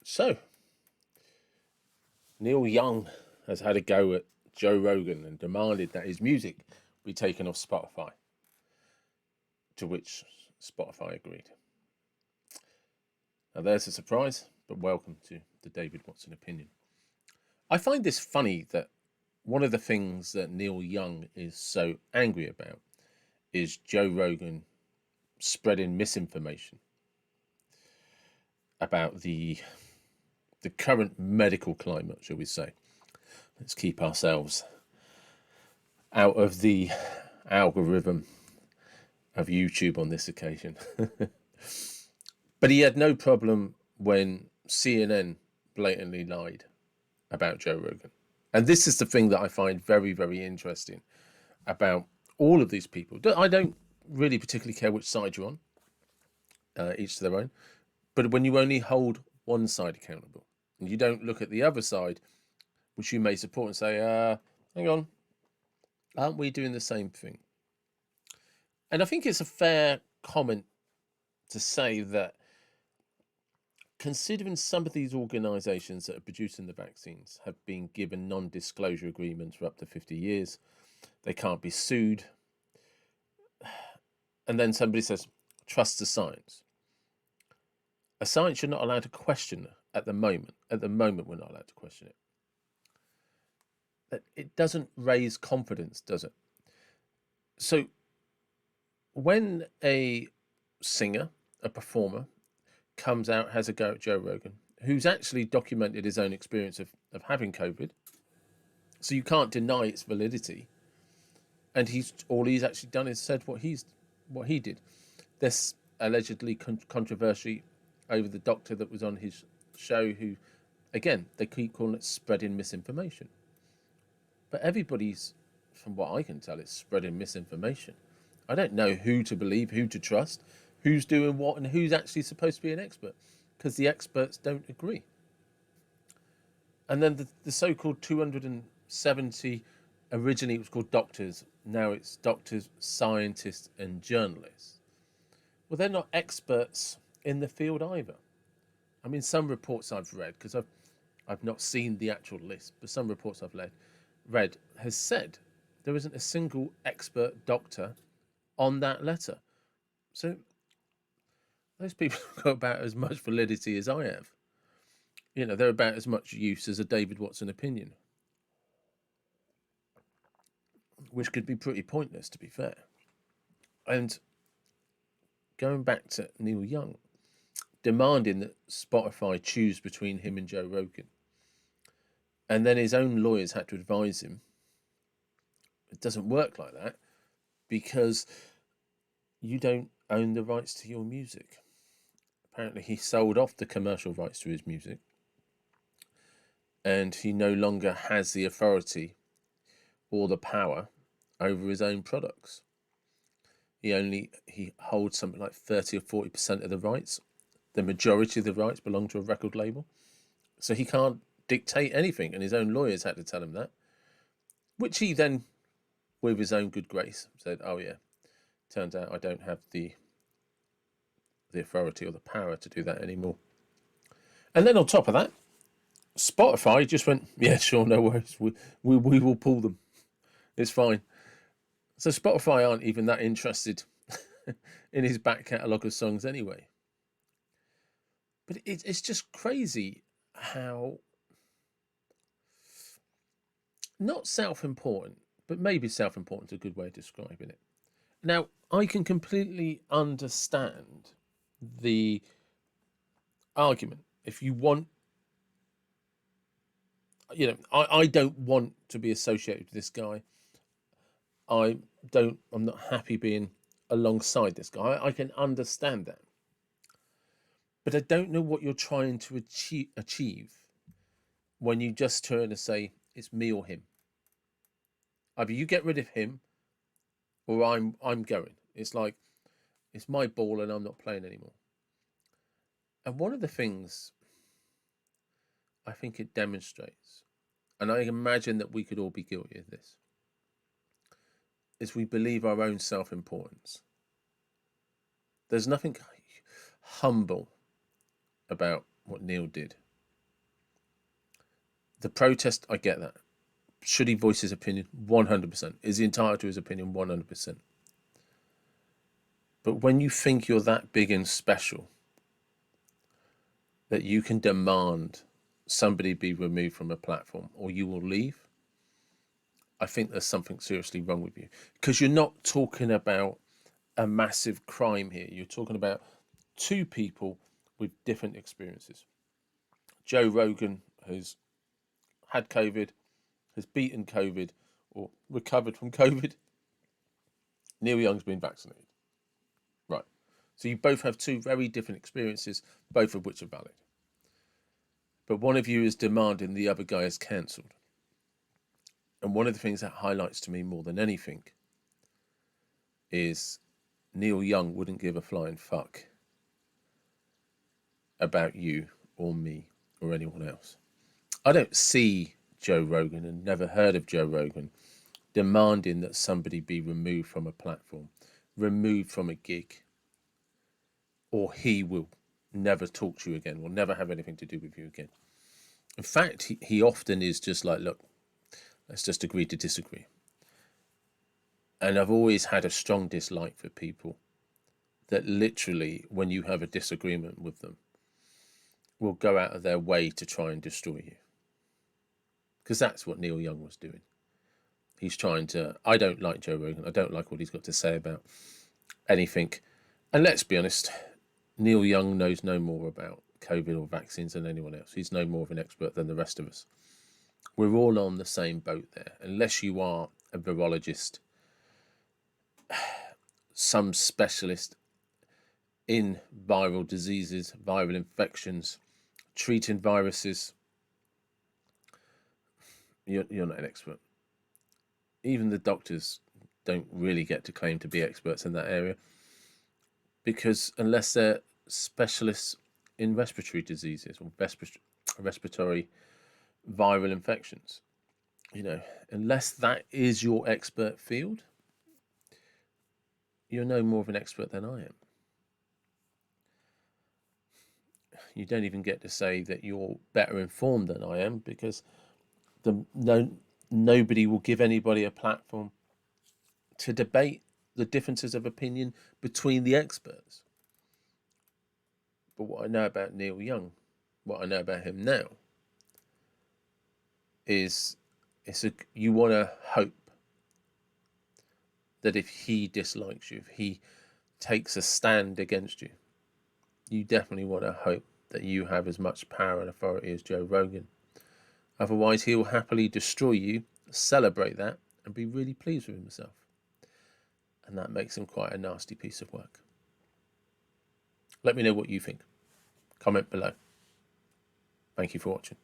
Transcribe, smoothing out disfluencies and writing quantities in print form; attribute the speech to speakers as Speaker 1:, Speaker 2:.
Speaker 1: So, Neil Young has had a go at Joe Rogan and demanded that his music be taken off Spotify, to which Spotify agreed. Now, there's a surprise, but welcome to the David Watson opinion. I find this funny that one of the things that Neil Young is so angry about is Joe Rogan spreading misinformation about the current medical climate, shall we say. Let's keep ourselves out of the algorithm of YouTube on this occasion. But he had no problem when CNN blatantly lied about Joe Rogan. And this is the thing that I find very, very interesting about all of these people. I don't really particularly care which side you're on, each to their own. But when you only hold one side accountable and you don't look at the other side, which you may support and say, hang on, aren't we doing the same thing? And I think it's a fair comment to say that considering some of these organisations that are producing the vaccines have been given non-disclosure agreements for up to 50 years, they can't be sued. And then somebody says, trust the science. A science you're not allowed to question at the moment. At the moment, we're not allowed to question it. It doesn't raise confidence, does it? So when a singer, a performer, comes out, has a go at Joe Rogan, who's actually documented his own experience of having COVID, so you can't deny its validity, and all he's actually done is said what he did. There's allegedly controversy over the doctor that was on his show who, again, they keep calling it spreading misinformation. But everybody's, from what I can tell, is spreading misinformation. I don't know who to believe, who to trust, who's doing what, and who's actually supposed to be an expert, because the experts don't agree. And then the so-called 270, originally it was called doctors, now it's doctors, scientists, and journalists. Well, they're not experts in the field either. I mean, some reports I've read, because I've not seen the actual list, but some reports I've read has said there isn't a single expert doctor on that letter. So those people have got about as much validity as I have. You know, they're about as much use as a David Watson opinion, which could be pretty pointless, to be fair. And going back to Neil Young, demanding that Spotify choose between him and Joe Rogan, and then his own lawyers had to advise him it doesn't work like that because you don't own the rights to your music. Apparently he sold off the commercial rights to his music, and he no longer has the authority or the power over his own products. He holds something like 30 or 40% of the rights. The majority of the rights belong to a record label. So he can't dictate anything, and his own lawyers had to tell him that, which he then, with his own good grace, said, oh yeah, turns out I don't have the authority or the power to do that anymore. And then on top of that, Spotify just went, yeah, sure, no worries, we will pull them. It's fine. So Spotify aren't even that interested in his back catalogue of songs anyway. But it's just crazy how not self-important, but maybe self-important is a good way of describing it. Now, I can completely understand the argument. If you want, I don't want to be associated with this guy. I'm not happy being alongside this guy. I can understand that. But I don't know what you're trying to achieve when you just turn and say, it's me or him. Either you get rid of him or I'm going. It's like, it's my ball and I'm not playing anymore. And one of the things I think it demonstrates, and I imagine that we could all be guilty of this, is we believe our own self-importance. There's nothing humble about what Neil did. The protest, I get that. Should he voice his opinion? 100%. Is he entitled to his opinion? 100%. But when you think you're that big and special that you can demand somebody be removed from a platform or you will leave, I think there's something seriously wrong with you. Because you're not talking about a massive crime here. You're talking about two people with different experiences. Joe Rogan has had COVID, has beaten COVID or recovered from COVID. Neil Young's been vaccinated. Right. So you both have two very different experiences, both of which are valid. But one of you is demanding the other guy is cancelled. And one of the things that highlights to me more than anything is Neil Young wouldn't give a flying fuck about you or me or anyone else. I don't see Joe Rogan, and never heard of Joe Rogan, demanding that somebody be removed from a platform, removed from a gig, or he will never talk to you again, will never have anything to do with you again. In fact, he often is just like, look, let's just agree to disagree. And I've always had a strong dislike for people that literally, when you have a disagreement with them, will go out of their way to try and destroy you. Because that's what Neil Young was doing. He's trying to, I don't like Joe Rogan. I don't like what he's got to say about anything. And let's be honest, Neil Young knows no more about COVID or vaccines than anyone else. He's no more of an expert than the rest of us. We're all on the same boat there. Unless you are a virologist, some specialist in viral diseases, viral infections, treating viruses, you're not an expert. Even the doctors don't really get to claim to be experts in that area, because unless they're specialists in respiratory diseases or respiratory viral infections, unless that is your expert field, you're no more of an expert than I am. You don't even get to say that you're better informed than I am, because nobody will give anybody a platform to debate the differences of opinion between the experts. But what I know about Neil Young, what I know about him now, is you want to hope that if he dislikes you, if he takes a stand against you, you definitely want to hope that you have as much power and authority as Joe Rogan. Otherwise, he will happily destroy you, celebrate that, and be really pleased with himself. And that makes him quite a nasty piece of work. Let me know what you think. Comment below. Thank you for watching.